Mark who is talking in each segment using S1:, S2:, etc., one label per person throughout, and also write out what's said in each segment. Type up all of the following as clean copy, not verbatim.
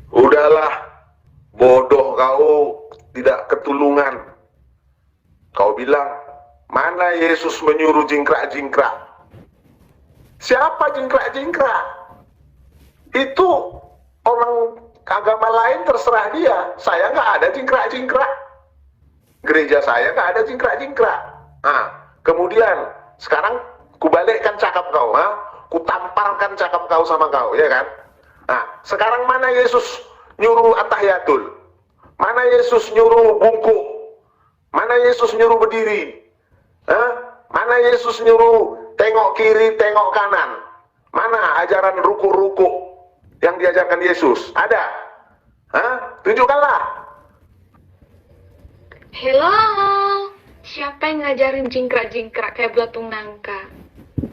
S1: Udahlah, bodoh kau, tidak ketulungan. Kau bilang, mana Yesus menyuruh jingkrak-jingkrak? Siapa jingkrak-jingkrak? Itu orang agama lain terserah dia. Saya nggak ada jingkrak-jingkrak. Gereja saya nggak ada jingkrak-jingkrak. Nah, kemudian sekarang kubalikkan cakap kau, kutamparkan cakap kau sama kau, ya kan? Nah, sekarang mana Yesus nyuruh at-tahiyatul? Mana Yesus nyuruh bungkuk? Mana Yesus nyuruh berdiri? Mana Yesus nyuruh tengok kiri, tengok kanan? Mana ajaran ruku-ruku yang diajarkan Yesus? Ada? Tunjukkanlah.
S2: Hello, siapa yang ngajarin jingkrak-jingkrak kayak belatung nangka?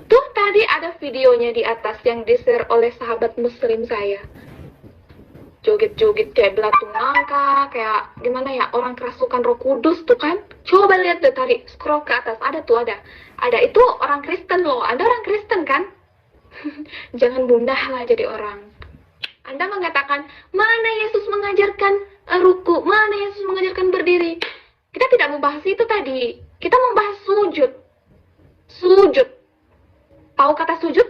S2: Tuh tadi ada videonya di atas yang di-share oleh sahabat muslim saya. Joget-joget kayak belatung nangka, kayak gimana ya, orang kerasukan Roh Kudus tuh kan. Coba lihat deh, tarik scroll ke atas, ada tuh, ada itu orang Kristen loh. Anda orang Kristen kan? Jangan bundah lah jadi orang. Anda mengatakan, mana Yesus mengajarkan ruku, mana Yesus mengajarkan berdiri. Kita tidak membahas itu tadi. Kita membahas sujud. Sujud. Tahu kata sujud?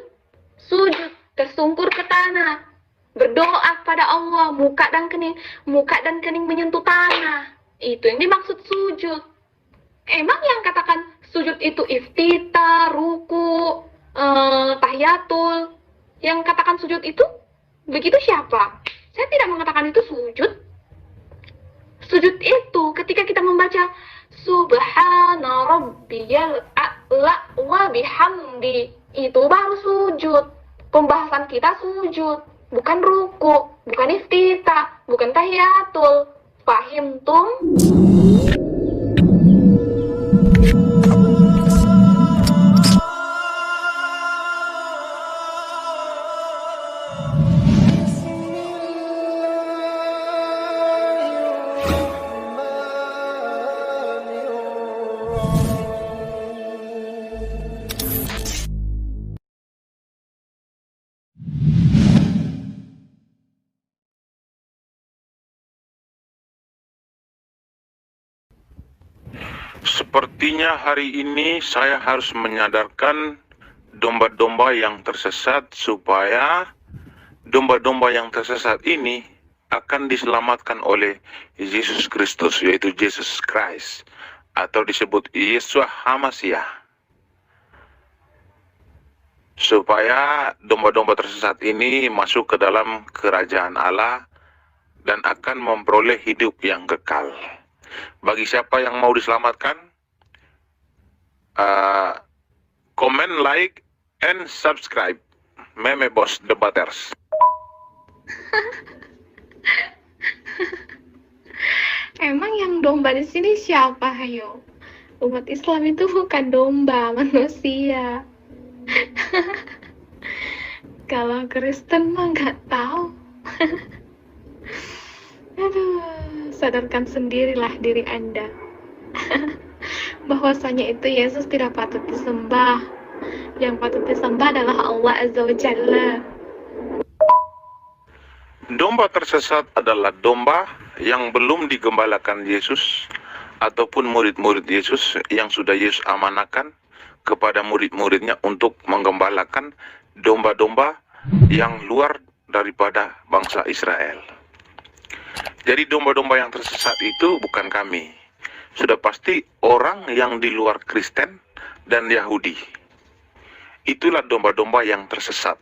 S2: Sujud, tersungkur ke tanah. Berdoa kepada Allah, muka dan kening menyentuh tanah. Itu yang dimaksud sujud. Emang yang katakan sujud itu iftitah, ruku, tahiyatul, yang katakan sujud itu begitu siapa? Saya tidak mengatakan itu sujud. Sujud itu ketika kita membaca Subhana rabbiyal a'la wa bihamdi, itu baru sujud. Pembahasan kita sujud, bukan ruku, bukan iftitah, bukan tahiyatul. Fahim tum?
S3: Sepertinya hari ini saya harus menyadarkan domba-domba yang tersesat supaya domba-domba yang tersesat ini akan diselamatkan oleh Yesus Kristus, yaitu Jesus Christ, atau disebut Yeshua HaMashiach. Supaya domba-domba tersesat ini masuk ke dalam kerajaan Allah dan akan memperoleh hidup yang kekal. Bagi siapa yang mau diselamatkan, comment, like, and subscribe. Meme Boss Debaters.
S2: Emang yang domba di sini siapa, hayo? Umat Islam itu bukan domba, manusia. Kalau Kristen mah nggak tahu. Aduh, sadarkan sendirilah diri Anda. Bahwasanya itu Yesus tidak patut disembah. Yang patut disembah adalah Allah Azza wa Jalla.
S3: Domba tersesat adalah domba yang belum digembalakan Yesus ataupun murid-murid Yesus yang sudah Yesus amanahkan kepada murid-muridnya untuk menggembalakan domba-domba yang luar daripada bangsa Israel. Jadi domba-domba yang tersesat itu bukan kami. Sudah pasti orang yang di luar Kristen dan Yahudi. Itulah domba-domba yang tersesat.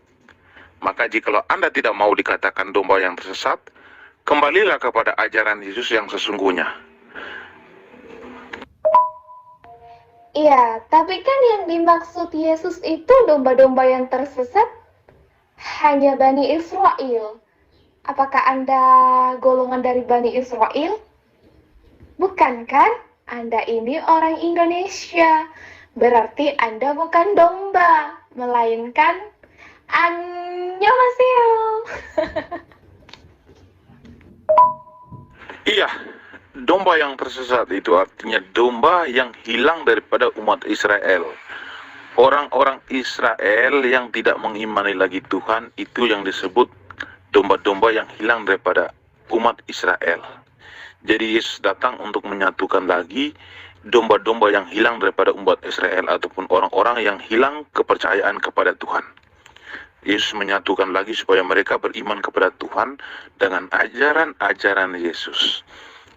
S3: Maka jikalau Anda tidak mau dikatakan domba yang tersesat, kembalilah kepada ajaran Yesus yang sesungguhnya.
S2: Iya, tapi kan yang dimaksud Yesus itu domba-domba yang tersesat hanya Bani Israel. Apakah Anda golongan dari Bani Israel? Bukan kan? Anda ini orang Indonesia. Berarti Anda bukan domba, melainkan annyeonghaseyo.
S3: Iya, domba yang tersesat itu artinya domba yang hilang daripada umat Israel. Orang-orang Israel yang tidak mengimani lagi Tuhan, itu yang disebut domba-domba yang hilang daripada umat Israel. Jadi Yesus datang untuk menyatukan lagi domba-domba yang hilang daripada umat Israel ataupun orang-orang yang hilang kepercayaan kepada Tuhan. Yesus menyatukan lagi supaya mereka beriman kepada Tuhan dengan ajaran-ajaran Yesus.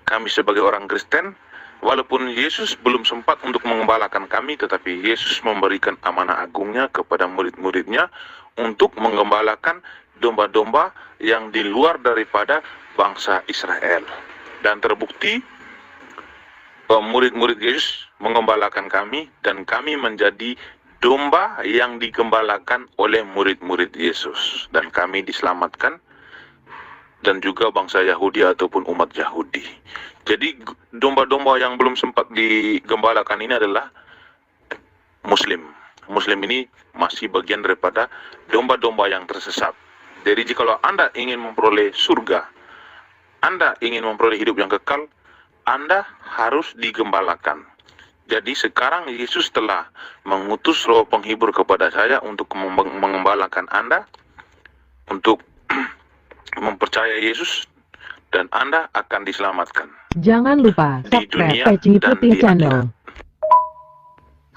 S3: Kami sebagai orang Kristen, walaupun Yesus belum sempat untuk mengembalakan kami, tetapi Yesus memberikan amanah agungnya kepada murid-muridnya untuk mengembalakan domba-domba yang di luar daripada bangsa Israel. Dan terbukti murid-murid Yesus mengembalakan kami, dan kami menjadi domba yang digembalakan oleh murid-murid Yesus, dan kami diselamatkan, dan juga bangsa Yahudi ataupun umat Yahudi. Jadi domba-domba yang belum sempat digembalakan ini adalah Muslim. Muslim ini masih bagian daripada domba-domba yang tersesat. Jadi jikalau Anda ingin memperoleh surga, Anda ingin memperoleh hidup yang kekal, Anda harus digembalakan. Jadi sekarang Yesus telah mengutus Roh Penghibur kepada saya untuk mengembalakan Anda, untuk mempercayai Yesus, dan Anda akan diselamatkan.
S4: Jangan lupa
S3: Di dunia
S4: subscribe Peci
S3: dan
S4: Putih
S3: di
S4: Channel.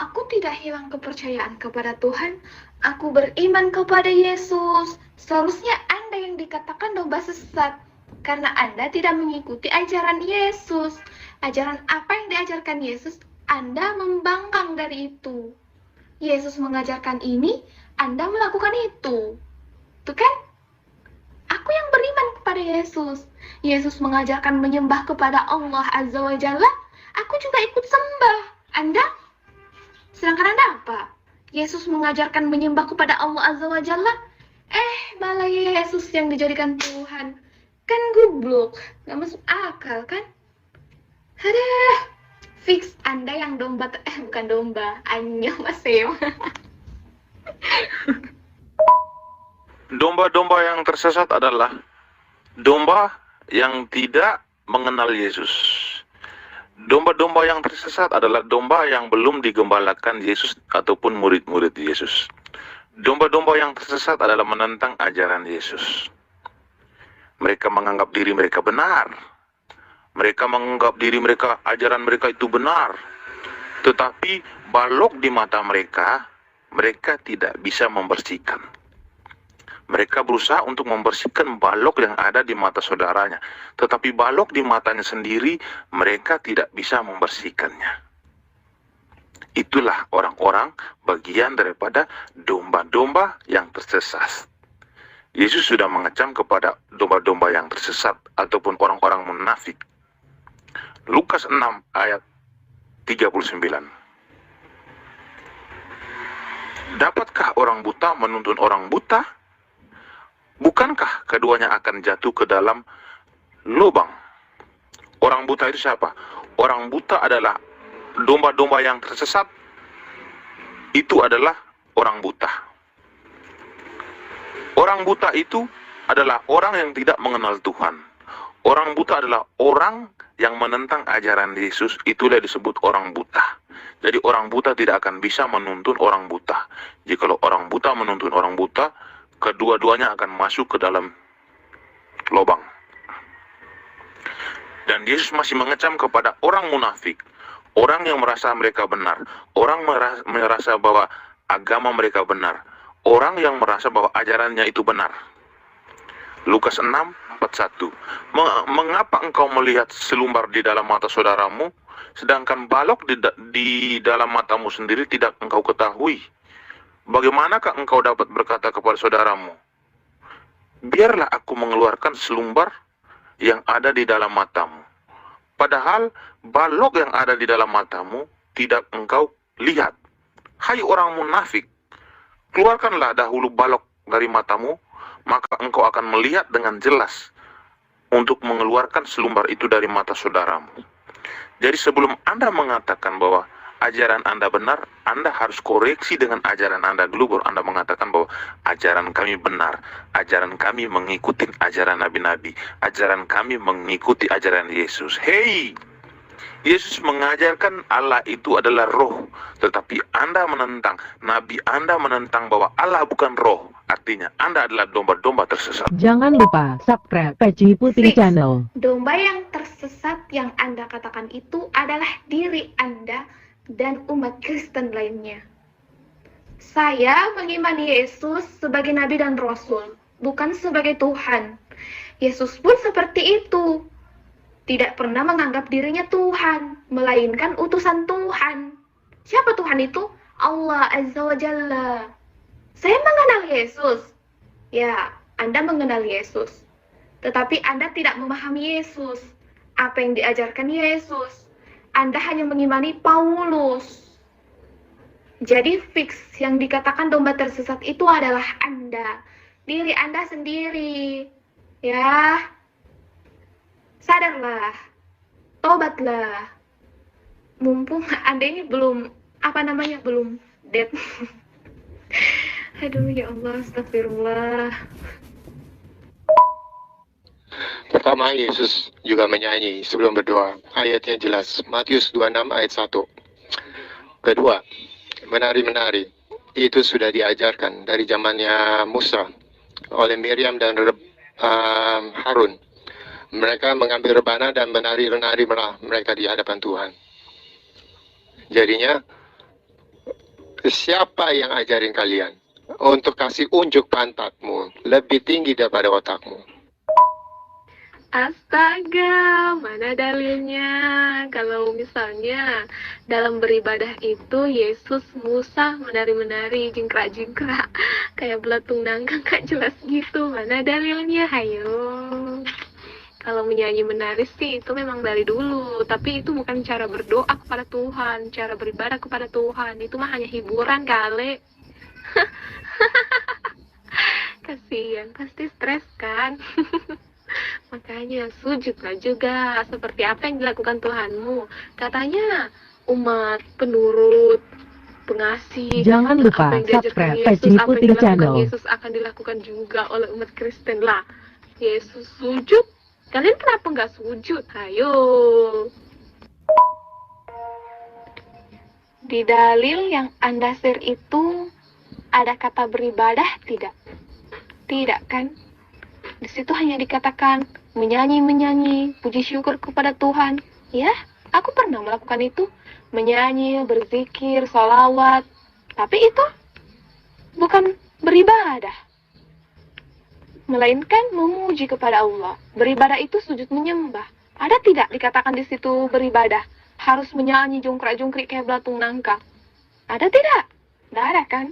S2: Aku tidak hilang kepercayaan kepada Tuhan. Aku beriman kepada Yesus. Seharusnya Anda yang dikatakan domba sesat, karena Anda tidak mengikuti ajaran Yesus. Ajaran apa yang diajarkan Yesus, Anda membangkang dari itu. Yesus mengajarkan ini, Anda melakukan itu. Tuh kan? Aku yang beriman kepada Yesus. Yesus mengajarkan menyembah kepada Allah Azza wa Jalla, aku juga ikut sembah. Anda? Sedangkan Anda apa? Yesus mengajarkan menyembah kepada Allah Azza wa Jalla, malah Yesus yang dijadikan Tuhan. Kan goblok, gak masuk akal kan? Aduh, fix Anda yang domba, bukan domba, anjing masih.
S3: Domba-domba yang tersesat adalah domba yang tidak mengenal Yesus. Domba-domba yang tersesat adalah domba yang belum digembalakan Yesus ataupun murid-murid Yesus. Domba-domba yang tersesat adalah menentang ajaran Yesus. Mereka menganggap diri mereka benar. Mereka menganggap diri mereka, ajaran mereka itu benar. Tetapi balok di mata mereka, mereka tidak bisa membersihkan. Mereka berusaha untuk membersihkan balok yang ada di mata saudaranya. Tetapi balok di matanya sendiri, mereka tidak bisa membersihkannya. Itulah orang-orang bagian daripada domba-domba yang tersesat. Yesus sudah mengecam kepada domba-domba yang tersesat ataupun orang-orang munafik. Lukas 6 ayat 39. Dapatkah orang buta menuntun orang buta? Bukankah keduanya akan jatuh ke dalam lubang? Orang buta itu siapa? Orang buta adalah domba-domba yang tersesat. Itu adalah orang buta. Orang buta itu adalah orang yang tidak mengenal Tuhan. Orang buta adalah orang yang menentang ajaran Yesus. Itulah disebut orang buta. Jadi orang buta tidak akan bisa menuntun orang buta. Jikalau orang buta menuntun orang buta, kedua-duanya akan masuk ke dalam lubang. Dan Yesus masih mengecam kepada orang munafik, orang yang merasa mereka benar, orang merasa bahwa agama mereka benar, orang yang merasa bahwa ajarannya itu benar. Lukas 6:41. Mengapa engkau melihat selumbar di dalam mata saudaramu, sedangkan balok di dalam matamu sendiri tidak engkau ketahui? Bagaimanakah engkau dapat berkata kepada saudaramu, biarlah aku mengeluarkan selumbar yang ada di dalam matamu, padahal balok yang ada di dalam matamu tidak engkau lihat? Hai orang munafik, keluarkanlah dahulu balok dari matamu, maka engkau akan melihat dengan jelas untuk mengeluarkan selumbar itu dari mata saudaramu. Jadi sebelum Anda mengatakan bahwa ajaran Anda benar, Anda harus koreksi dengan ajaran Anda dulu, baru Anda mengatakan bahwa ajaran kami benar, ajaran kami mengikuti ajaran nabi-nabi, ajaran kami mengikuti ajaran Yesus. Hei, Yesus mengajarkan Allah itu adalah roh, tetapi Anda menentang, Nabi Anda menentang bahwa Allah bukan roh. Artinya Anda adalah domba-domba tersesat.
S4: Jangan lupa subscribe Peci Putih
S2: Fix.
S4: Channel.
S2: Domba yang tersesat yang Anda katakan itu adalah diri Anda dan umat Kristen lainnya. Saya mengimani Yesus sebagai Nabi dan Rasul, bukan sebagai Tuhan. Yesus pun seperti itu. Tidak pernah menganggap dirinya Tuhan, melainkan utusan Tuhan. Siapa Tuhan itu? Allah Azza wa Jalla. Saya mengenal Yesus. Ya, Anda mengenal Yesus. Tetapi Anda tidak memahami Yesus. Apa yang diajarkan Yesus. Anda hanya mengimani Paulus. Jadi fix yang dikatakan domba tersesat itu adalah Anda. Diri Anda sendiri. Ya. Sadarlah, tobatlah. Mumpung Anda ini belum, belum dead. Aduh, ya Allah, astagfirullah.
S5: Pertama, Yesus juga menyanyi sebelum berdoa. Ayatnya jelas, Matius 26 ayat 1. Kedua, menari-menari. Itu sudah diajarkan dari zamannya Musa oleh Miriam dan Harun. Mereka mengambil rebana dan menari-nari mereka di hadapan Tuhan. Jadinya, siapa yang ajarin kalian untuk kasih unjuk pantatmu lebih tinggi daripada otakmu?
S2: Astaga, mana dalilnya? Kalau misalnya dalam beribadah itu Yesus, Musa menari-menari, jingkrak-jingkrak kayak belatung nangka, gak jelas gitu. Mana dalilnya? Hayo. Kalau menyanyi menari sih itu memang dari dulu, tapi itu bukan cara berdoa kepada Tuhan, cara beribadah kepada Tuhan. Itu mah hanya hiburan kali. Kasihan, pasti stres kan? Makanya sujudlah juga seperti apa yang dilakukan Tuhanmu. Katanya umat penurut, pengasih.
S4: Jangan lupa
S2: apa yang diajarkan
S4: subscribe
S2: Yesus,
S4: Peci
S2: apa yang
S4: Putih
S2: dilakukan
S4: Channel.
S2: Yesus akan dilakukan juga oleh umat Kristen lah. Yesus sujud, kalian kenapa nggak sujud? Ayo. Di dalil yang Anda share itu ada kata beribadah tidak? Tidak kan? Di situ hanya dikatakan menyanyi, puji syukur kepada Tuhan. Ya, aku pernah melakukan itu. Menyanyi, berzikir, sholawat. Tapi itu bukan beribadah. Melainkan memuji kepada Allah. Beribadah itu sujud menyembah. Ada tidak dikatakan di situ beribadah? Harus menyanyi jungkrak-jungkrik kayak belatung nangka. Ada tidak? Tidak ada kan?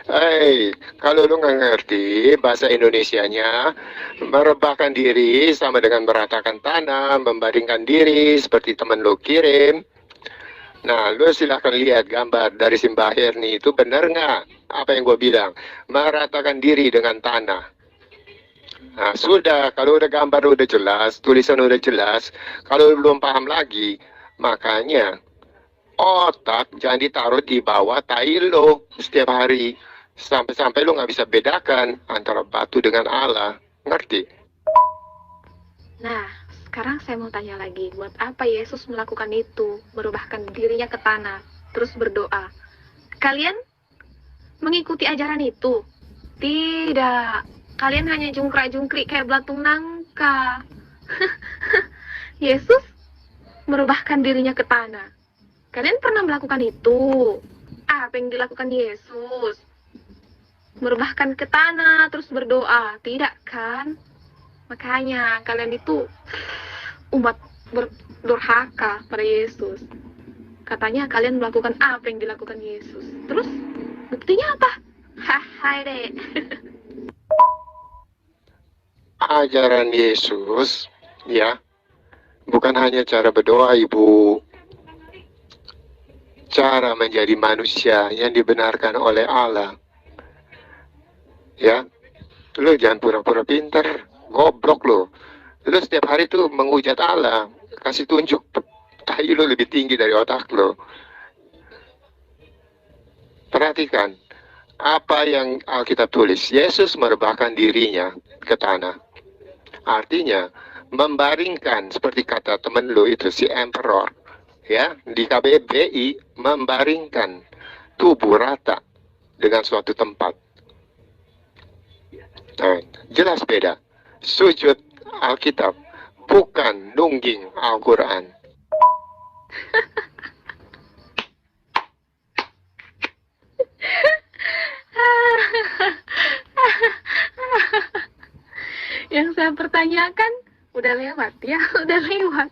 S5: Hei, kalau lu nggak ngerti bahasa Indonesianya, merebahkan diri sama dengan meratakan tanah, membandingkan diri seperti teman lu kirim. Nah, lu silahkan lihat gambar dari Simbahir nih, itu benar nggak? Apa yang gue bilang? Meratakan diri dengan tanah. Nah, sudah, kalau udah gambar udah jelas, tulisan udah jelas, kalau lu belum paham lagi, makanya otak jangan ditaruh di bawah tai lo setiap hari. Sampai-sampai lu nggak bisa bedakan antara batu dengan Allah. Ngerti?
S2: Nah, sekarang saya mau tanya lagi, buat apa Yesus melakukan itu? Merubahkan dirinya ke tanah, terus berdoa. Kalian mengikuti ajaran itu? Tidak. Kalian hanya jungkrak-jungkrik kayak belatung nangka. Yesus merubahkan dirinya ke tanah. Kalian pernah melakukan itu? Apa yang dilakukan Yesus? Merubahkan ke tanah, terus berdoa. Tidak kan? Makanya kalian itu umat berdurhaka pada Yesus. Katanya kalian melakukan apa yang dilakukan Yesus. Terus buktinya apa? Hai deh.
S5: Ajaran Yesus, ya, bukan hanya cara berdoa, Ibu. Cara menjadi manusia yang dibenarkan oleh Allah. Ya, lu jangan pura-pura pintar, goblok lu. Lu setiap hari tuh menghujat Allah, kasih tunjuk tai lu lebih tinggi dari otak lu. Perhatikan apa yang Alkitab tulis. Yesus merebahkan dirinya ke tanah. Artinya membaringkan, seperti kata temen lu itu si emperor, ya, di KBBI, membaringkan tubuh rata dengan suatu tempat. Nah, jelas beda. Sujud Alkitab bukan nungging Al-Quran.
S2: Yang saya pertanyakan udah lewat ya, udah lewat.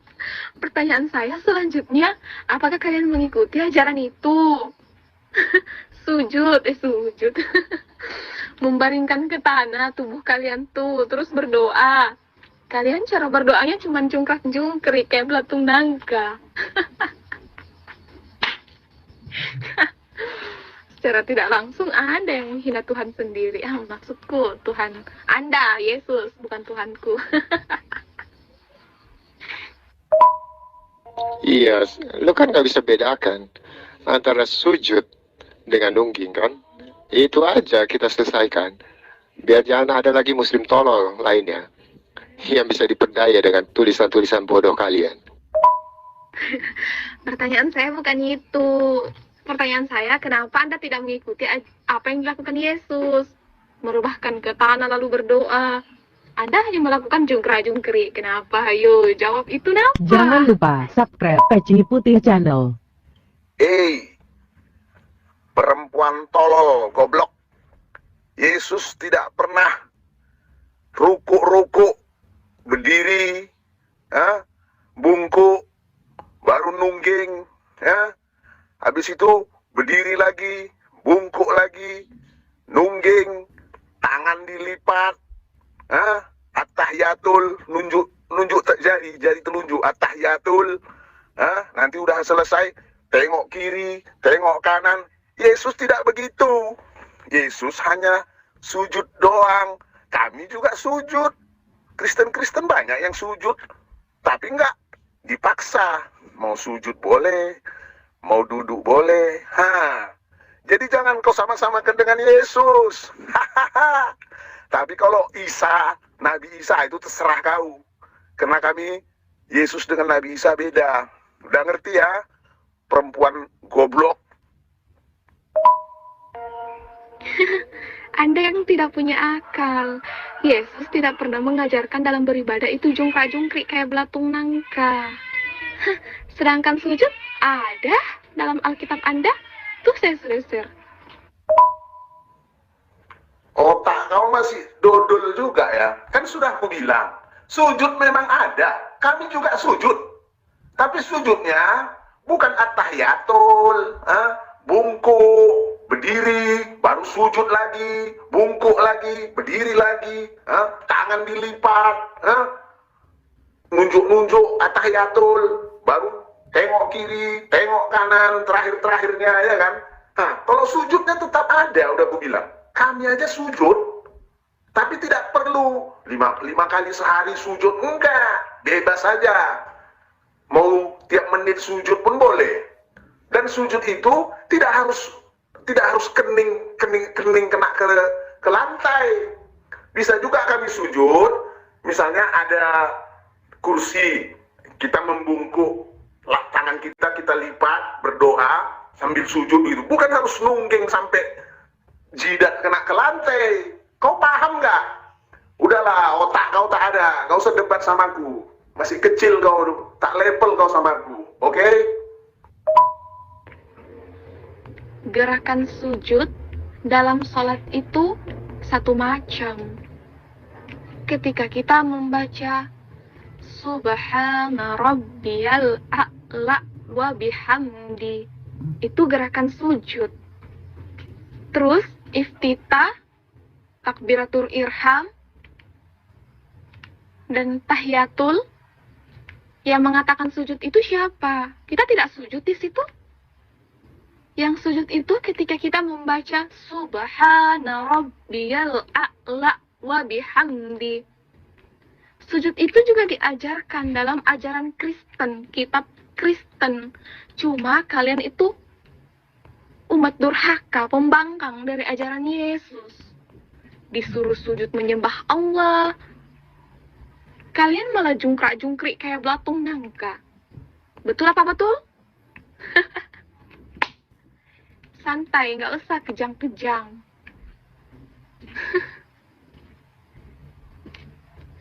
S2: Pertanyaan saya selanjutnya, apakah kalian mengikuti ajaran itu? Sujud. Membaringkan ke tanah tubuh kalian tuh, terus berdoa. Kalian cara berdoanya cuma jungkrak-jungkrik kayak belatung nangka. Secara tidak langsung ada yang menghina Tuhan sendiri. Maksudku Tuhan Anda, Yesus, bukan Tuhanku.
S5: Iya, lu kan nggak bisa bedakan antara sujud dengan nungging kan? Itu aja kita selesaikan. Biar jangan ada lagi muslim tolol lainnya yang bisa diperdaya dengan tulisan-tulisan bodoh kalian.
S2: Pertanyaan saya bukan itu. Pertanyaan saya, kenapa Anda tidak mengikuti apa yang dilakukan Yesus? Merubahkan ke tanah lalu berdoa. Anda hanya melakukan jungkrak-jungkrik. Kenapa? Ayo, jawab itu kenapa?
S4: Jangan lupa subscribe Peci Putih Channel.
S1: Perempuan tolol, goblok. Yesus tidak pernah rukuk-rukuk, berdiri, bungkuk, baru nungging, habis itu berdiri lagi, bungkuk lagi, nungging, tangan dilipat, at-tahiyatul, nunjuk jari telunjuk, at-tahiyatul, nanti udah selesai, tengok kiri, tengok kanan. Yesus tidak begitu. Yesus hanya sujud doang. Kami juga sujud. Kristen-Kristen banyak yang sujud, tapi enggak dipaksa. Mau sujud boleh, mau duduk boleh. Jadi jangan kau sama-samakan dengan Yesus. Tapi kalau Nabi Isa itu terserah kau. Karena kami, Yesus dengan Nabi Isa beda. Udah ngerti ya? Perempuan goblok.
S2: Anda yang tidak punya akal. Yesus tidak pernah mengajarkan dalam beribadah itu jungkrak-jungkrik kayak belatung nangka. Sedangkan sujud ada dalam Alkitab Anda. Tuh saya sudah.
S1: Otak kau masih dodol juga ya. Kan sudah aku bilang, sujud memang ada. Kami juga sujud. Tapi sujudnya bukan at-tahiyatul, bungkuk, berdiri, baru sujud lagi, bungkuk lagi, berdiri lagi, tangan dilipat, nunjuk-nunjuk at-tahiyatul, baru tengok kiri, tengok kanan, terakhir-terakhirnya ya kan. Kalau sujudnya tetap ada, udah aku bilang. Kami aja sujud, tapi tidak perlu lima kali sehari sujud, enggak, bebas saja. Mau tiap menit sujud pun boleh. Dan sujud itu tidak harus kening kena ke lantai. Bisa juga kami sujud, misalnya ada kursi, kita membungkuk, tangan kita lipat, berdoa sambil sujud gitu. Bukan harus nungging sampai jidat kena ke lantai. Kau paham nggak? Udahlah, otak kau tak ada, nggak usah debat sama aku. Masih kecil kau, tak level kau sama aku, oke?
S2: Gerakan sujud dalam sholat itu satu macam. Ketika kita membaca Subhana Rabbiyal A'la wa bihamdi, itu gerakan sujud. Terus iftitah, takbiratul irham, dan tahiyatul, yang mengatakan sujud itu siapa? Kita tidak sujud di situ. Yang sujud itu ketika kita membaca Subhana Rabbiyal A'la wa bihamdi. Sujud itu juga diajarkan dalam ajaran Kristen, kitab Kristen. Cuma kalian itu umat durhaka, pembangkang dari ajaran Yesus. Disuruh sujud menyembah Allah, Kalian malah jungkrak-jungkrik kayak belatung nangka. Betul apa betul? Santai, nggak usah kejang-kejang.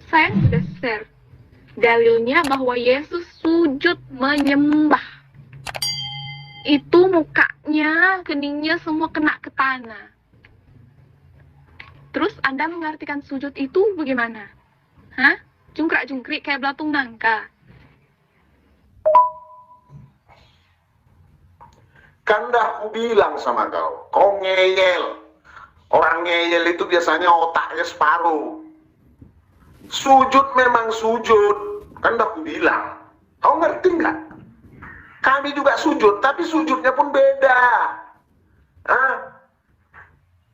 S2: Saya sudah share dalilnya bahwa Yesus sujud menyembah. Itu mukanya, keningnya semua kena ke tanah. Terus Anda mengartikan sujud itu bagaimana? Hah? Jungkrak-jungkrik kayak belatung nangka.
S1: Kan dah aku bilang sama kau ngeyel. Orang ngeyel itu biasanya otaknya separuh. Sujud memang sujud. Kan dah aku bilang. Kau ngerti nggak? Kami juga sujud, tapi sujudnya pun beda. Hah?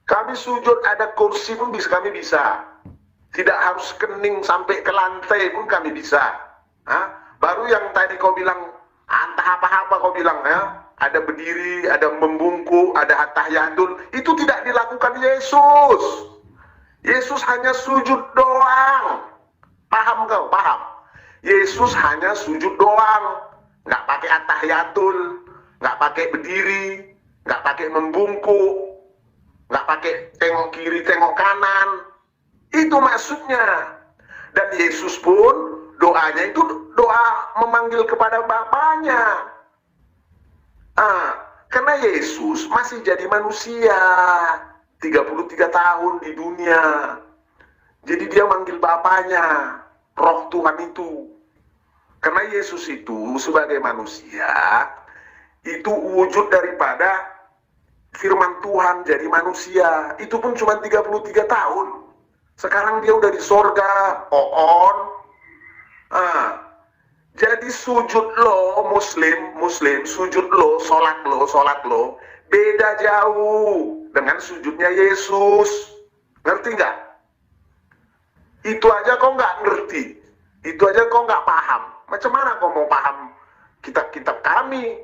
S1: Kami sujud ada kursi pun kami bisa. Tidak harus kening sampai ke lantai pun kami bisa. Hah? Baru yang tadi kau bilang, entah apa-apa kau bilang ya. Ada berdiri, ada membungkuk, ada at-tahiyatul. Itu tidak dilakukan Yesus. Yesus hanya sujud doang. Paham kau? Paham? Yesus hanya sujud doang. Nggak pakai at-tahiyatul, nggak pakai berdiri, nggak pakai membungkuk, nggak pakai tengok kiri, tengok kanan. Itu maksudnya. Dan Yesus pun doanya itu doa memanggil kepada Bapaknya. Karena Yesus masih jadi manusia 33 tahun di dunia. Jadi dia manggil Bapaknya, Roh Tuhan itu. Karena Yesus itu sebagai manusia itu wujud daripada firman Tuhan jadi manusia. Itu pun cuma 33 tahun. Sekarang dia udah di sorga, jadi sujud lo muslim, sujud lo, sholat lo, beda jauh dengan sujudnya Yesus. Ngerti nggak? Itu aja kau nggak ngerti, itu aja kau nggak paham. Macam mana kau mau paham kitab-kitab kami?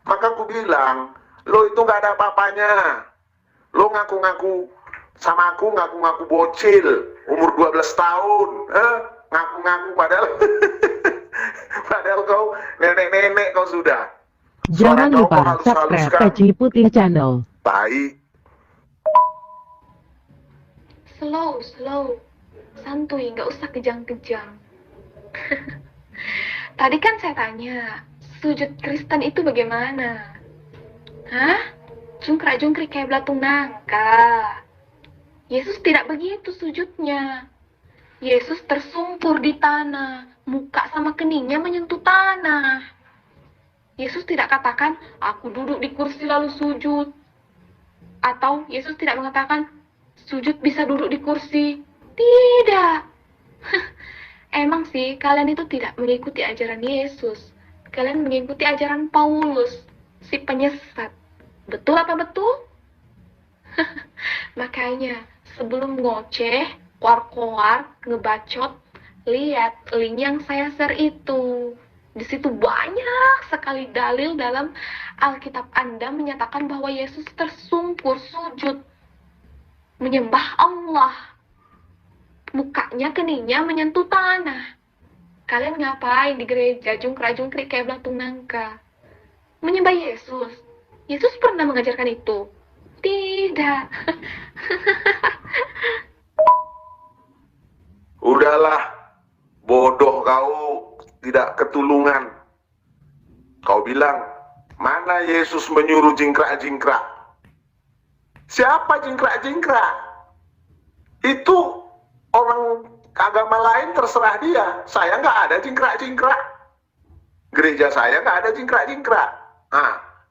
S1: Maka aku bilang, lo itu nggak ada apa-apanya. Lo ngaku-ngaku sama aku, ngaku-ngaku bocil, umur 12 tahun, ngaku-ngaku padahal padahal kau nenek-nenek kau sudah.
S4: Jangan lupa subscribe Peci Putih Channel.
S1: Baik.
S2: Slow, santuy, nggak usah kejang-kejang. Tadi kan saya tanya, sujud Kristen itu bagaimana? Hah? Jungkrak-jungkrik kayak belatung nangka. Yesus tidak begitu sujudnya. Yesus tersungkur di tanah, muka sama keningnya menyentuh tanah. Yesus tidak katakan, aku duduk di kursi lalu sujud. Atau Yesus tidak mengatakan, sujud bisa duduk di kursi. Tidak. Emang sih, kalian itu tidak mengikuti ajaran Yesus. Kalian mengikuti ajaran Paulus, si penyesat. Betul apa betul? Makanya, sebelum ngoceh, koar-koar, ngebacot, lihat link yang saya share itu. Di situ banyak sekali dalil dalam Alkitab Anda menyatakan bahwa Yesus tersungkur sujud menyembah Allah. Mukanya, keningnya menyentuh tanah. Kalian ngapain di gereja jungkrak-jungkrik kayak belatung nangka? Menyembah Yesus. Yesus pernah mengajarkan itu? Tidak.
S1: Udahlah, bodoh kau, tidak ketulungan. Kau bilang, mana Yesus menyuruh jingkrak-jingkrak? Siapa jingkrak-jingkrak? Itu orang agama lain terserah dia. Saya nggak ada jingkrak-jingkrak. Gereja saya nggak ada jingkrak-jingkrak.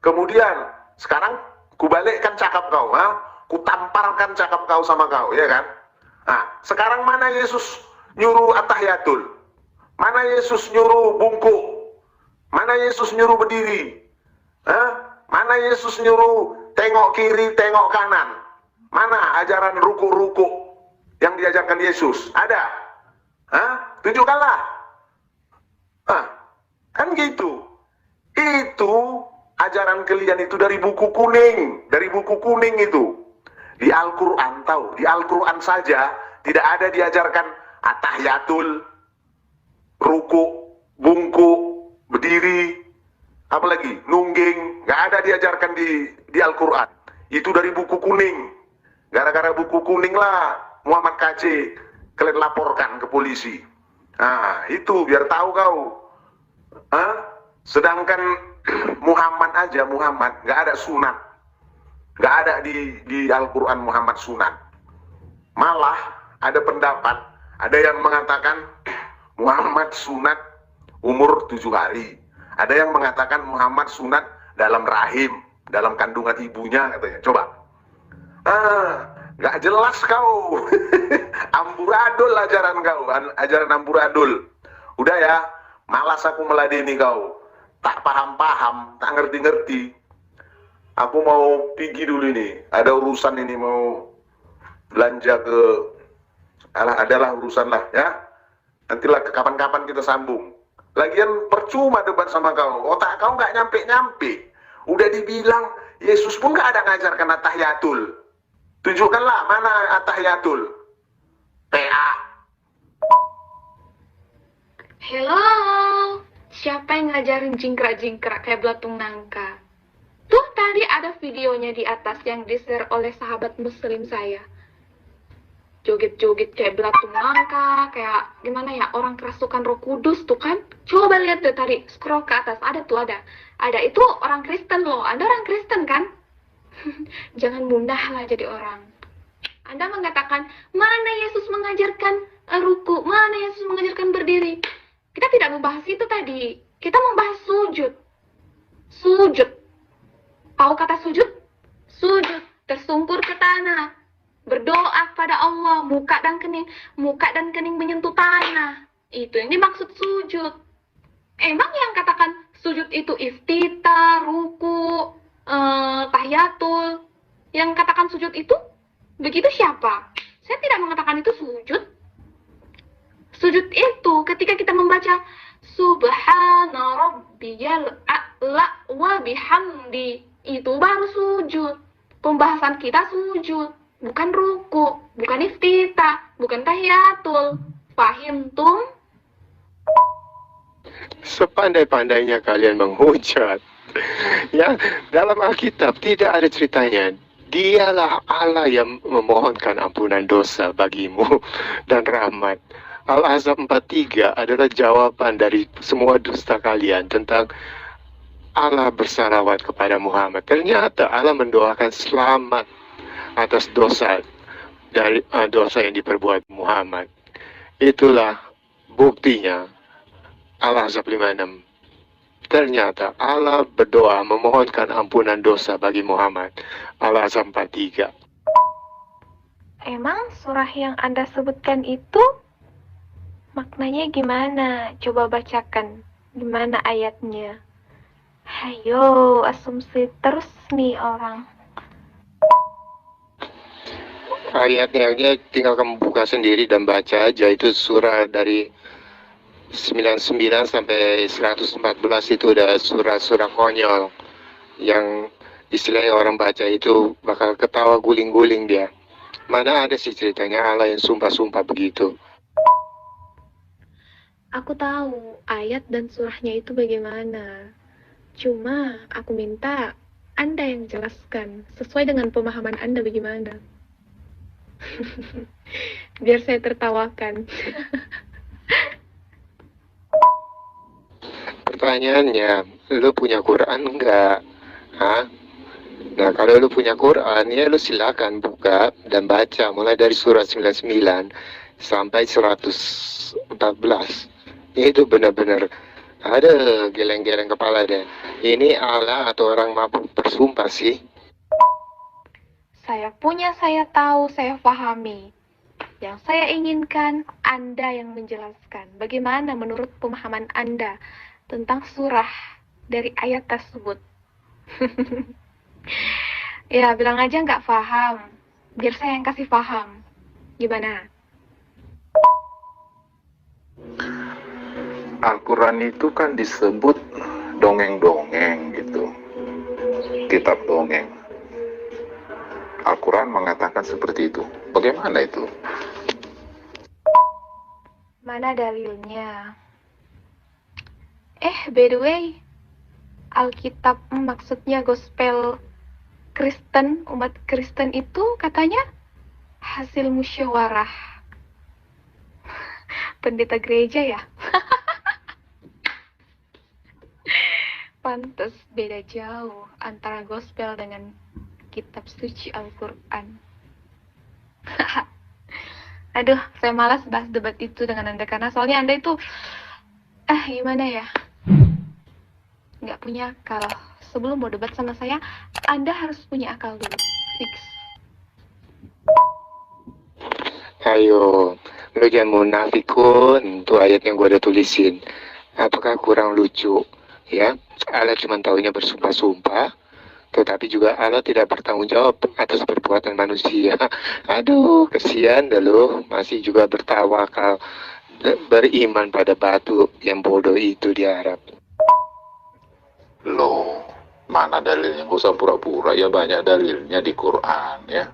S1: Kemudian sekarang kubalikkan cakap kau, kutamparkan cakap kau sama kau, ya kan? Sekarang mana Yesus nyuruh at-tahiyatul? Mana Yesus nyuruh bungkuk? Mana Yesus nyuruh berdiri? Mana Yesus nyuruh tengok kiri, tengok kanan? Mana ajaran ruku-ruku yang diajarkan Yesus? Ada? Tunjukkanlah. Kan gitu. Itu ajaran kalian itu dari buku kuning. Dari buku kuning itu. Di Al-Quran tahu. Di Al-Quran saja tidak ada diajarkan At-tahiyatul, ruku, bungku, berdiri, apalagi nungging, nggak ada diajarkan di Al-Quran. Itu dari buku kuning. Gara-gara buku kuning lah Muhammad KC kalian laporkan ke polisi. Nah, itu biar tahu kau. Sedangkan Muhammad nggak ada sunat, nggak ada di Al-Quran Muhammad sunat. Malah ada pendapat, ada yang mengatakan Muhammad sunat umur 7 hari, ada yang mengatakan Muhammad sunat dalam rahim, dalam kandungan ibunya katanya. Coba, nggak jelas kau. Amburadul ajaran kau, ajaran amburadul. Udah ya, malas aku meladeni kau. Tak paham-paham, tak ngerti-ngerti. Aku mau pergi dulu ini. Ada urusan ini, mau belanja ke... adalah urusan lah ya. Nantilah kapan-kapan kita sambung. Lagian percuma debat sama kau. Otak kau nggak nyampe-nyampe. Udah dibilang, Yesus pun nggak ada ngajarkan at-tahiyatul. Tunjukkanlah mana at-tahiyatul. PA.
S2: Hello, siapa yang ngajarin jingkrak-jingkrak kayak belatung nangka? Tuh tadi ada videonya di atas yang di-share oleh sahabat muslim saya. Joget-joget kayak belatung nangka, kayak gimana ya, orang kerasukan Roh Kudus tuh kan. Coba lihat deh tadi, scroll ke atas, ada tuh ada. Ada itu orang Kristen loh, Anda orang Kristen kan? Jangan mudah lah jadi orang. Anda mengatakan, mana Yesus mengajarkan ruku, mana Yesus mengajarkan berdiri. Kita tidak membahas itu tadi. Kita membahas sujud. Sujud. Tahu kata sujud? Sujud, tersungkur ke tanah. Berdoa kepada Allah, muka dan kening menyentuh tanah. Itu yang dimaksud sujud. Emang yang katakan sujud itu iftita, ruku, tahiyatul, yang katakan sujud itu begitu siapa? Saya tidak mengatakan itu sujud. Sujud itu ketika kita membaca Subhana rabbiyal a'la wa bihamdi, itu baru sujud. Pembahasan kita sujud, bukan ruku, bukan iftita, bukan tahiyatul. Fahim tum?
S5: Sepandai-pandainya kalian menghujat. Ya, dalam Alkitab tidak ada ceritanya. Dialah Allah yang memohonkan ampunan dosa bagimu dan rahmat. Al-Ahzab 43 adalah jawaban dari semua dusta kalian tentang Allah bersalawat kepada Muhammad. Ternyata Allah mendoakan selamat atas dosa dari dosa yang diperbuat Muhammad. Itulah buktinya Al-Ahzab 56. Ternyata Allah berdoa memohonkan ampunan dosa bagi Muhammad. Al-Ahzab 43.
S2: Emang surah yang Anda sebutkan itu maknanya gimana? Coba bacakan. Gimana ayatnya? Hayo, asumsi terus nih orang.
S5: Ayatnya tinggal kamu buka sendiri dan baca aja. Itu surah dari 99 sampai 114 itu udah surah-surah konyol yang istilahnya orang baca itu bakal ketawa guling-guling dia. Mana ada sih ceritanya Allah yang sumpah-sumpah begitu.
S2: Aku tahu ayat dan surahnya itu bagaimana. Cuma aku minta Anda yang jelaskan sesuai dengan pemahaman Anda bagaimana. Biar saya tertawakan.
S5: Pertanyaannya, lu punya Quran enggak? Hah? Nah, kalau lu punya Quran, ya lu silakan buka dan baca mulai dari surah 99 sampai 114. Itu benar-benar ada geleng-geleng kepala deh. Ini Allah atau orang mabuk bersumpah sih?
S2: Saya punya, saya tahu, saya pahami. Yang saya inginkan Anda yang menjelaskan. Bagaimana menurut pemahaman Anda tentang surah dari ayat tersebut? Ya, bilang aja nggak paham. Biar saya yang kasih paham. Gimana?
S3: Al-Quran itu kan disebut dongeng-dongeng gitu, kitab dongeng. Al-Quran mengatakan seperti itu. Bagaimana itu?
S2: Mana dalilnya? By the way, Alkitab, maksudnya gospel Kristen, umat Kristen itu katanya hasil musyawarah pendeta gereja ya. Pantes beda jauh antara gospel dengan kitab suci Al-Quran. Aduh, saya malas bahas debat itu dengan Anda karena soalnya Anda itu gimana ya, nggak punya akal. Sebelum mau debat sama saya, Anda harus punya akal dulu. Fix.
S5: Ayo, lu jangan munafik Kun. Tuh ayat yang gue udah tulisin. Apakah kurang lucu? Ya, Allah cuma taunya bersumpah-sumpah, tetapi juga Allah tidak bertanggung jawab atas perbuatan manusia. Aduh, kesian dah lu. Masih juga bertawakal, beriman pada batu yang bodoh itu diharap.
S6: Loh, mana dalilnya? Gak usah pura-pura, ya banyak dalilnya di Quran ya.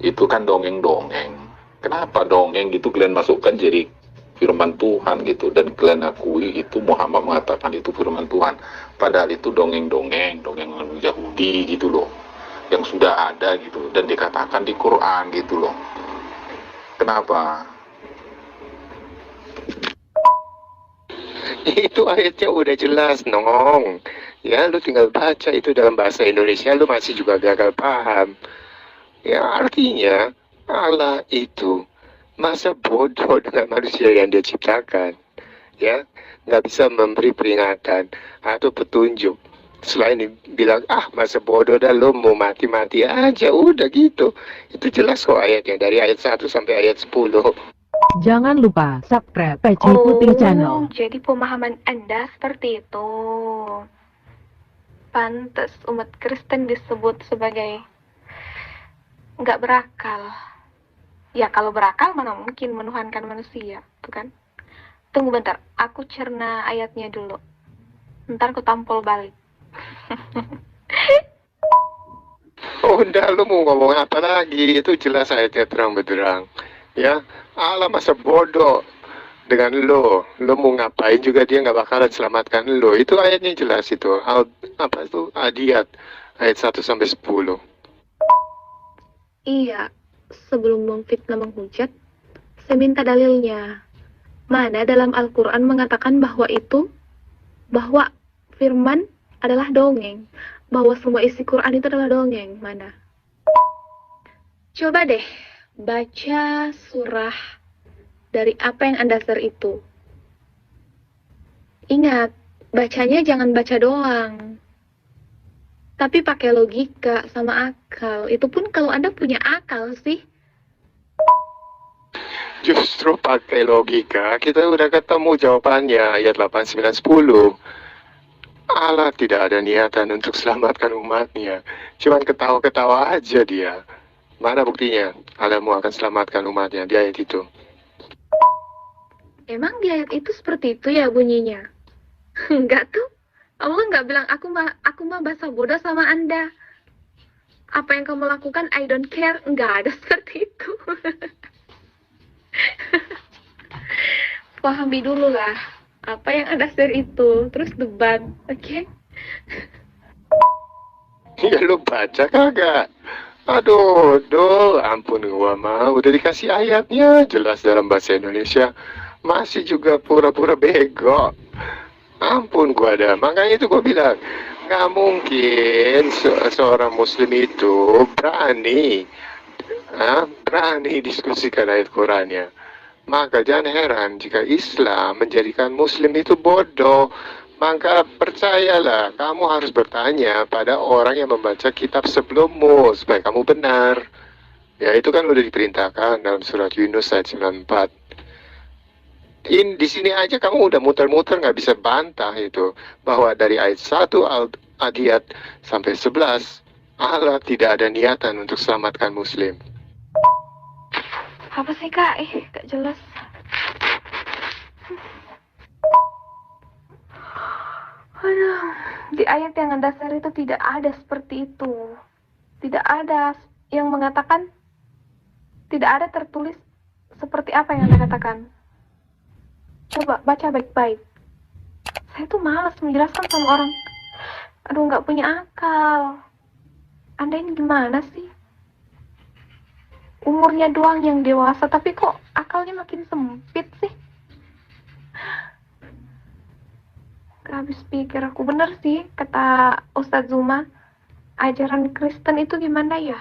S6: Itu kan dongeng-dongeng. Kenapa dongeng gitu kalian masukkan jadi firman Tuhan gitu, dan kalian akui itu Muhammad mengatakan itu firman Tuhan, padahal itu dongeng-dongeng, dongeng Yahudi gitu loh, yang sudah ada gitu, dan dikatakan di Quran gitu loh. Kenapa?
S5: Itu ayatnya udah jelas, Nong. Ya, lu tinggal baca itu dalam bahasa Indonesia, lu masih juga gagal paham. Ya, artinya Allah itu masa bodoh dengan manusia yang dia ciptakan. Ya, nggak bisa memberi peringatan atau petunjuk. Selain bilang, masa bodoh dah, lu mau mati-mati aja, udah gitu. Itu jelas kok ayatnya, dari ayat 1 sampai ayat 10.
S4: Jangan lupa subscribe Peci Putih Channel.
S2: Jadi pemahaman Anda seperti itu. Pantes umat Kristen disebut sebagai nggak berakal. Ya kalau berakal mana mungkin menuhankan manusia, tuh kan? Tunggu bentar, aku cerna ayatnya dulu. Ntar aku tampol balik.
S5: Udah, lu mau ngomong apa lagi? Itu jelas ayatnya terang benderang. Ya, Allah masa bodoh dengan lo mau ngapain juga dia nggak bakalan selamatkan lo. Itu ayatnya jelas itu. Apa itu? Adiyat ayat 1 sampai 10.
S2: Iya, sebelum memfitnah menghujat, saya minta dalilnya. Mana dalam Al-Quran mengatakan bahwa firman adalah dongeng, bahwa semua isi Quran itu adalah dongeng? Mana? Coba deh baca surah dari apa yang Anda share itu. Ingat, bacanya jangan baca doang, tapi pakai logika sama akal. Itu pun kalau Anda punya akal sih.
S5: Justru pakai logika, kita udah ketemu jawabannya ayat 8, 9, 10. Allah tidak ada niatan untuk selamatkan umatnya. Cuman ketawa-ketawa aja dia. Mana buktinya? Allah mau akan selamatkan umatnya di ayat itu.
S2: Emang di ayat itu seperti itu ya bunyinya? Enggak tuh. Allah nggak bilang aku mah bahasa bodoh sama Anda. Apa yang kamu lakukan I don't care. Nggak ada seperti itu. Pahami dulu lah apa yang Anda share itu, terus debat, oke?
S5: Ya lu baca kagak? Aduh, ampun gua mah udah dikasih ayatnya jelas dalam bahasa Indonesia, masih juga pura-pura bego. Ampun gua ada, makanya itu gua bilang nggak mungkin seorang Muslim itu berani diskusikan ayat Qurannya. Maka jangan heran jika Islam menjadikan Muslim itu bodoh. Maka percayalah, kamu harus bertanya pada orang yang membaca kitab sebelummu supaya kamu benar. Ya itu kan udah diperintahkan dalam surat Yunus ayat 94. Di sini aja kamu udah muter-muter nggak bisa bantah itu bahwa dari ayat 1 Adiyat sampai 11 Allah tidak ada niatan untuk selamatkan Muslim.
S2: Apa sih Kak? Gak jelas. Aduh, di ayat yang Anda share itu tidak ada seperti itu. Tidak ada yang mengatakan, tidak ada tertulis seperti apa yang Anda katakan. coba baca baik-baik. Saya tuh malas menjelaskan sama orang. Aduh, nggak punya akal. Anda ini gimana sih? Umurnya doang yang dewasa, tapi kok akalnya makin sempit sih? Gak habis pikir aku. Bener sih, kata Ustadz Zuma. Ajaran Kristen itu gimana ya?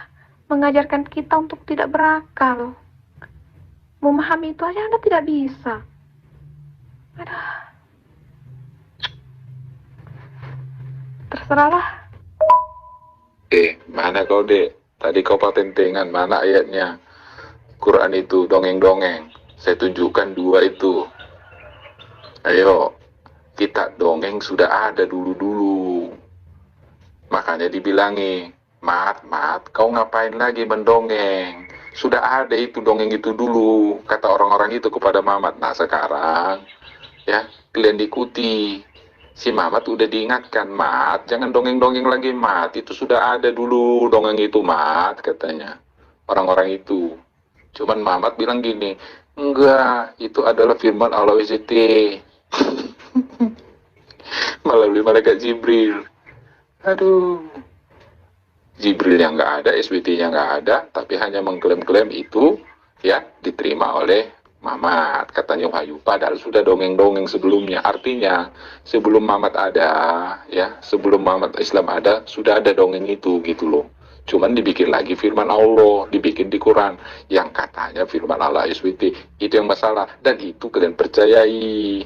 S2: Mengajarkan kita untuk tidak berakal. Memahami itu aja Anda tidak bisa. Aduh. Terserahlah.
S6: Mana kau, Dek? Tadi kau patentengan, mana ayatnya? Quran itu dongeng-dongeng. Saya tunjukkan 2 itu. Ayo, kita dongeng sudah ada dulu-dulu. Makanya dibilangi, Mat, kau ngapain lagi mendongeng? Sudah ada itu dongeng itu dulu, kata orang-orang itu kepada Mamat. Nah sekarang, ya, kalian diikuti. Si Mamat udah diingatkan, Mat, jangan dongeng-dongeng lagi, Mat. Itu sudah ada dulu dongeng itu, Mat, katanya. Orang-orang itu. Cuman Mamat bilang gini, enggak, itu adalah firman Allah SWT. Melalui malaikat Jibril. Aduh. Jibril yang nggak ada, SWT-nya nggak ada, tapi hanya mengklaim-klaim itu, ya, diterima oleh Mamat, katanya Wahyu, padahal sudah dongeng-dongeng sebelumnya. Artinya sebelum Mamat ada, ya, sebelum Mamat Islam ada, sudah ada dongeng itu gitu loh. Cuman dibikin lagi firman Allah, dibikin di Quran yang katanya firman Allah SWT. Itu yang masalah, dan itu kalian percayai.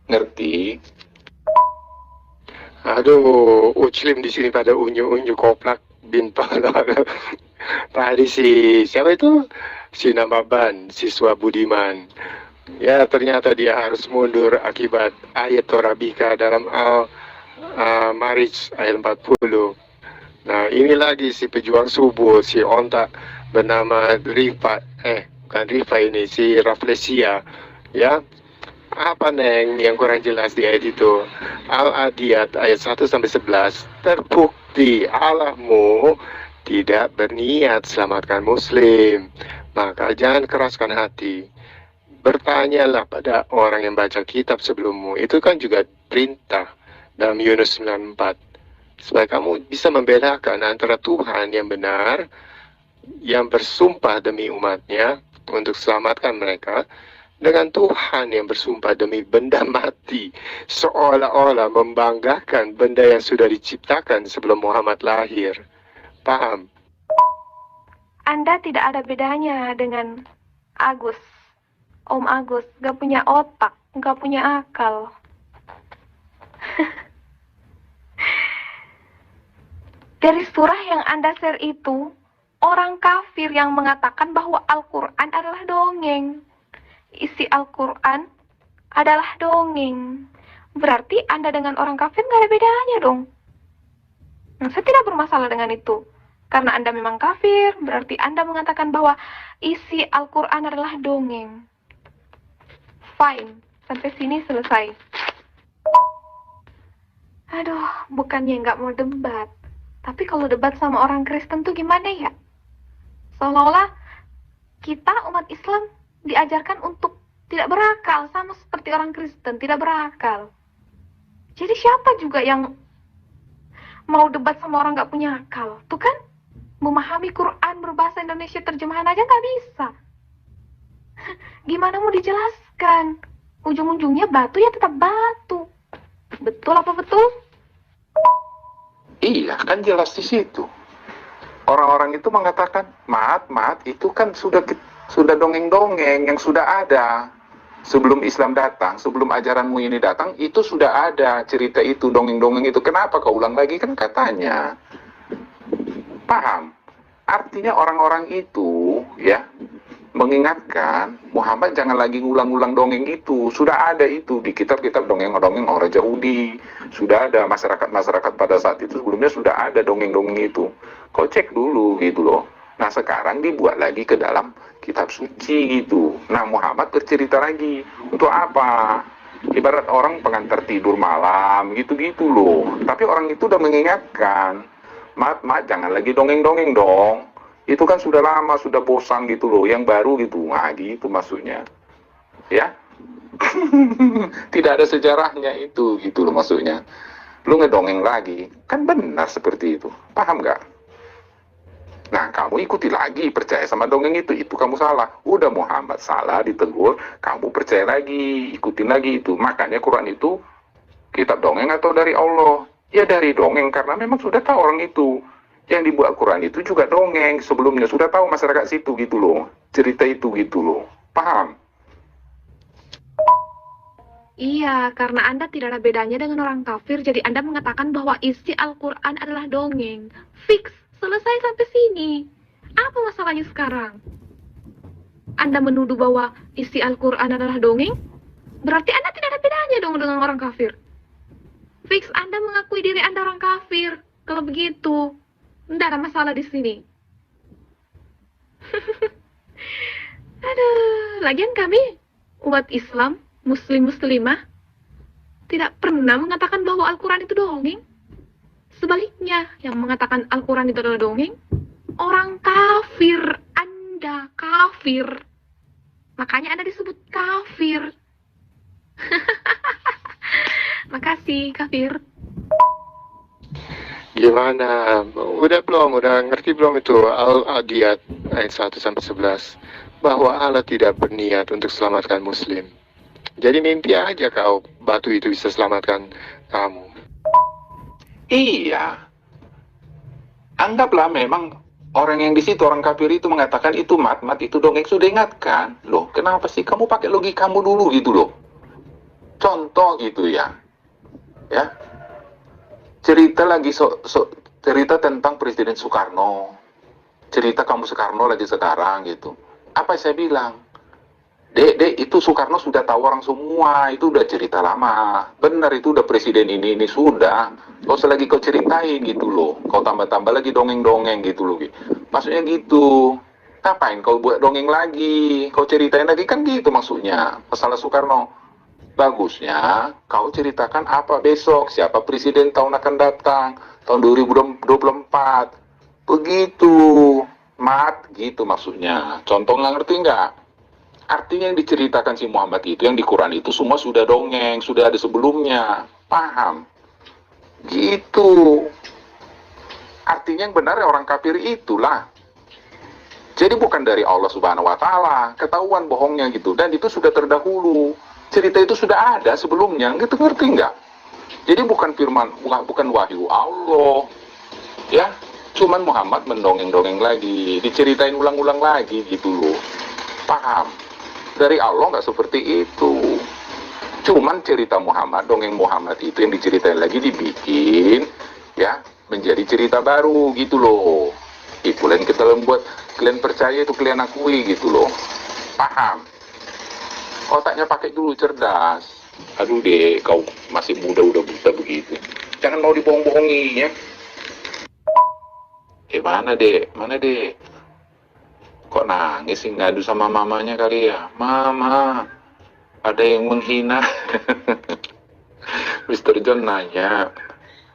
S6: Ngerti?
S5: Aduh, Uclim di sini pada unyu-unyu koplak bintang. Tadi siapa itu? Si Namaban, siswa Budiman. Ya, ternyata dia harus mundur akibat ayat Torabika dalam Al-Marij ayat 40. Nah, ini lagi si pejuang subuh, si onta bernama Rifa, bukan Rifa ini, si Raflesia. Ya, apa Neng yang kurang jelas di ayat itu? Al-Adiyat ayat 1-11, terbukti Allahmu tidak berniat selamatkan muslim, maka jangan keraskan hati. Bertanyalah pada orang yang baca kitab sebelummu. Itu kan juga perintah dalam Yunus 94, supaya kamu bisa membedakan antara Tuhan yang benar, yang bersumpah demi umatnya untuk selamatkan mereka, dengan Tuhan yang bersumpah demi benda mati, seolah-olah membanggakan benda yang sudah diciptakan sebelum Muhammad lahir. Paham?
S2: Anda tidak ada bedanya dengan Agus. Om Agus, gak punya otak, gak punya akal. Dari surah yang Anda share itu, orang kafir yang mengatakan bahwa Al-Quran adalah dongeng. Isi Al-Quran adalah dongeng. Berarti Anda dengan orang kafir gak ada bedanya dong. Nah, saya tidak bermasalah dengan itu. Karena Anda memang kafir, berarti Anda mengatakan bahwa isi Al-Quran adalah dongeng. Fine, sampai sini selesai. Aduh, bukannya nggak mau debat. Tapi kalau debat sama orang Kristen tuh gimana ya? Seolah-olah kita umat Islam diajarkan untuk tidak berakal, sama seperti orang Kristen, tidak berakal. Jadi siapa juga yang mau debat sama orang nggak punya akal? Tuh kan? Memahami Quran berbahasa Indonesia terjemahan aja nggak bisa. Gimana mau dijelaskan? Ujung-ujungnya batu ya tetap batu. Betul apa betul?
S6: Iya, kan jelas di situ. Orang-orang itu mengatakan, Mat, itu kan sudah dongeng-dongeng yang sudah ada. Sebelum Islam datang, sebelum ajaranmu ini datang, itu sudah ada cerita itu, dongeng-dongeng itu. Kenapa kau ulang lagi? Kan katanya. Paham? Artinya orang-orang itu ya mengingatkan Muhammad jangan lagi ngulang-ngulang dongeng itu. Sudah ada itu di kitab-kitab dongeng-dongeng orang Yahudi. Sudah ada masyarakat-masyarakat pada saat itu sebelumnya sudah ada dongeng-dongeng itu. Kau cek dulu gitu loh. Nah sekarang dibuat lagi ke dalam kitab suci gitu. Nah Muhammad bercerita lagi. Untuk apa? Ibarat orang pengantar tidur malam gitu-gitu loh. Tapi orang itu udah mengingatkan. Mat, jangan lagi dongeng-dongeng dong. Itu kan sudah lama, sudah bosan gitu loh. Yang baru gitu. Nah, gitu maksudnya. Ya. Tidak ada sejarahnya itu, gitu loh maksudnya. Lu ngedongeng lagi, kan benar seperti itu. Paham nggak? Nah, kamu ikuti lagi, percaya sama dongeng itu kamu salah. Udah Muhammad salah, ditegur, kamu percaya lagi, ikutin lagi itu. Makanya Quran itu kitab dongeng atau dari Allah? Ya dari dongeng, karena memang sudah tahu orang itu. Yang dibuat Quran itu juga dongeng, sebelumnya sudah tahu masyarakat situ gitu loh. Cerita itu gitu loh. Paham?
S2: Iya, karena Anda tidak ada bedanya dengan orang kafir, jadi Anda mengatakan bahwa isi Al-Quran adalah dongeng. Fix, selesai sampai sini. Apa masalahnya sekarang? Anda menuduh bahwa isi Al-Quran adalah dongeng? Berarti Anda tidak ada bedanya dong dengan orang kafir. Fix, Anda mengakui diri Anda orang kafir. Kalau begitu, tidak ada masalah di sini. Aduh, lagian kami, umat Islam, Muslim-Muslimah, tidak pernah mengatakan bahwa Al-Quran itu dongeng. Sebaliknya, yang mengatakan Al-Quran itu adalah dongeng, orang kafir. Anda kafir. Makanya Anda disebut kafir. Makasih, kafir.
S5: Gimana? Udah belum? Udah ngerti belum itu Al-Adiyat ayat 1-11 bahwa Allah tidak berniat untuk selamatkan Muslim. Jadi mimpi aja kau batu itu bisa selamatkan kamu.
S6: Iya. Anggaplah memang orang yang di situ, orang kafir itu mengatakan itu mat itu dongeng, sudah ingatkan. Loh, kenapa sih kamu pakai logikamu dulu gitu loh. Contoh gitu ya. Ya. Cerita lagi cerita tentang Presiden Soekarno. Cerita kamu Soekarno lagi sekarang gitu. Apa saya bilang? Dek, itu Soekarno sudah tahu orang semua, itu udah cerita lama. Benar, itu udah presiden ini sudah. Kau selagi kau ceritain gitu loh. Kau tambah-tambah lagi dongeng-dongeng gitu loh. Maksudnya gitu. Ngapain kau buat dongeng lagi? Kau ceritain lagi kan gitu maksudnya. Masalah Soekarno. Bagusnya kau ceritakan apa besok, siapa presiden tahun akan datang, tahun 2024. Begitu. Mat, gitu maksudnya. Contoh nggak ngerti nggak? Artinya yang diceritakan si Muhammad itu, yang di Quran itu semua sudah dongeng, sudah ada sebelumnya. Paham? Gitu. Artinya yang benar ya orang kafir itulah. Jadi bukan dari Allah Subhanahu wa Ta'ala, ketahuan bohongnya gitu. Dan itu sudah terdahulu. Cerita itu sudah ada sebelumnya, gitu, ngerti nggak? Jadi bukan firman, bukan wahyu Allah. Ya, cuman Muhammad mendongeng-dongeng lagi, diceritain ulang-ulang lagi gitu loh. Paham? Dari Allah nggak seperti itu. Cuman cerita Muhammad, dongeng Muhammad itu yang diceritain lagi dibikin ya menjadi cerita baru gitu loh. Itu yang kita buat kalian percaya, itu kalian akui gitu loh. Paham? Otaknya pakai dulu, cerdas. Aduh deh, kau masih muda udah bisa begitu. Jangan mau dibohong-bohongi ya. Mana dek? Mana dek? Kok nangis sih, ngadu sama mamanya kali ya? Mama, ada yang menghina. Mr. John nanya,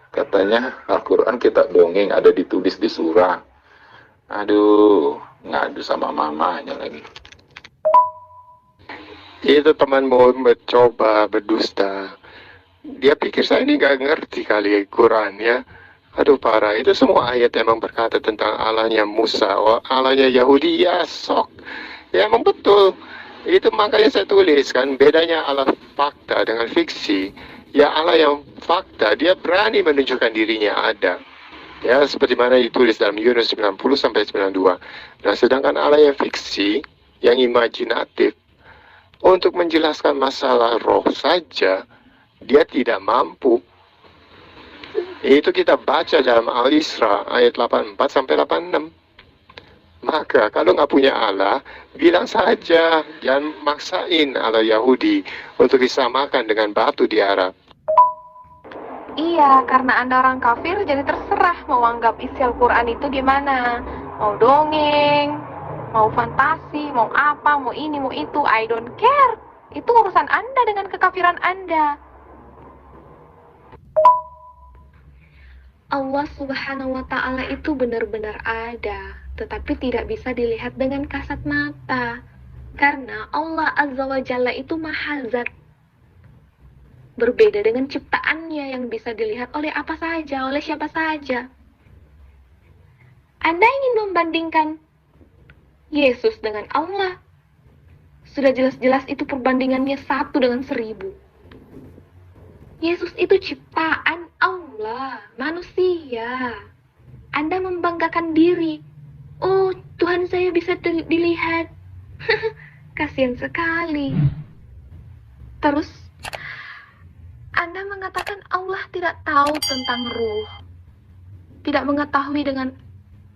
S6: katanya Al-Quran kitab dongeng, ada ditulis di surah. Aduh, ngadu sama mamanya lagi.
S5: Itu temanmu mencoba berdusta. Dia pikir saya ini gak ngerti kali Quran ya. Aduh parah, itu semua ayat emang berkata tentang Allahnya Musa, Allahnya Yahudi, ya sok. Ya emang betul. Itu makanya saya tulis kan, bedanya Allah fakta dengan fiksi. Ya Allah yang fakta, dia berani menunjukkan dirinya ada. Ya seperti mana ditulis dalam Yunus 90-92. Nah sedangkan Allah yang fiksi, yang imajinatif, untuk menjelaskan masalah roh saja, dia tidak mampu. Itu kita baca dalam Al-Isra ayat 84-86. Maka kalau nggak punya Allah, bilang saja, jangan maksain Allah Yahudi untuk disamakan dengan batu di Arab.
S2: Iya, karena Anda orang kafir, jadi terserah mau anggap isi Al-Quran itu gimana. Mau dongeng, mau fantasi, mau apa, mau ini, mau itu, I don't care. Itu urusan Anda dengan kekafiran Anda. Allah Subhanahu wa Ta'ala itu benar-benar ada, tetapi tidak bisa dilihat dengan kasat mata. Karena Allah Azza wa Jalla itu maha zat, berbeda dengan ciptaannya yang bisa dilihat oleh apa saja, oleh siapa saja. Anda ingin membandingkan Yesus dengan Allah. Sudah jelas-jelas itu perbandingannya 1 dengan 1000. Yesus itu ciptaan Allah, manusia. Anda membanggakan diri. Oh, Tuhan saya bisa dilihat. Kasihan sekali. Terus, Anda mengatakan Allah tidak tahu tentang ruh. Tidak mengetahui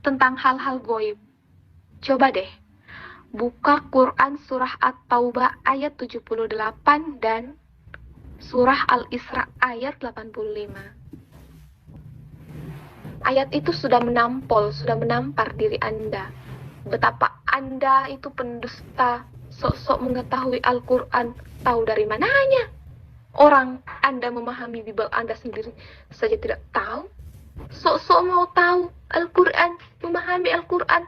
S2: tentang hal-hal goib. Coba deh, buka Quran surah At-Taubah ayat 78 dan surah Al-Isra ayat 85. Ayat itu sudah menampar diri Anda. Betapa Anda itu pendusta, sok-sok mengetahui Al-Quran, tahu dari mananya? Orang Anda memahami Bible Anda sendiri saja tidak tahu. Sok-sok mau tahu Al-Quran, memahami Al-Quran.